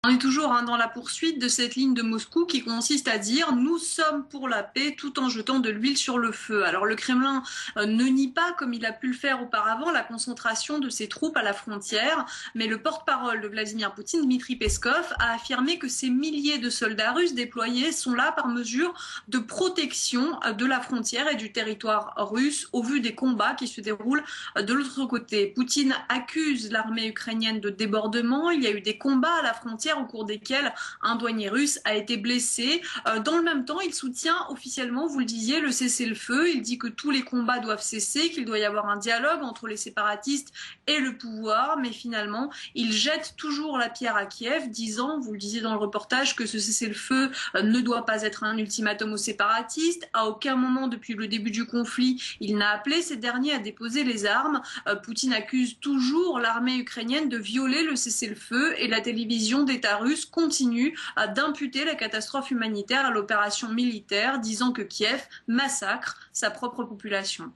On est toujours dans la poursuite de cette ligne de Moscou qui consiste à dire nous sommes pour la paix tout en jetant de l'huile sur le feu. Alors le Kremlin ne nie pas, comme il a pu le faire auparavant, la concentration de ses troupes à la frontière, mais le porte-parole de Vladimir Poutine, Dmitri Peskov, a affirmé que ces milliers de soldats russes déployés sont là par mesure de protection de la frontière et du territoire russe au vu des combats qui se déroulent de l'autre côté. Poutine accuse l'armée ukrainienne de débordement. Il y a eu des combats à la frontière au cours desquels un douanier russe a été blessé. Dans le même temps, il soutient officiellement, vous le disiez, le cessez-le-feu. Il dit que tous les combats doivent cesser, qu'il doit y avoir un dialogue entre les séparatistes et le pouvoir, mais finalement, il jette toujours la pierre à Kiev, disant, vous le disiez dans le reportage, que ce cessez-le-feu ne doit pas être un ultimatum aux séparatistes. À aucun moment depuis le début du conflit, il n'a appelé ces derniers à déposer les armes. Poutine accuse toujours l'armée ukrainienne de violer le cessez-le-feu et la télévision d'État russe continue d'imputer la catastrophe humanitaire à l'opération militaire, disant que Kiev massacre sa propre population.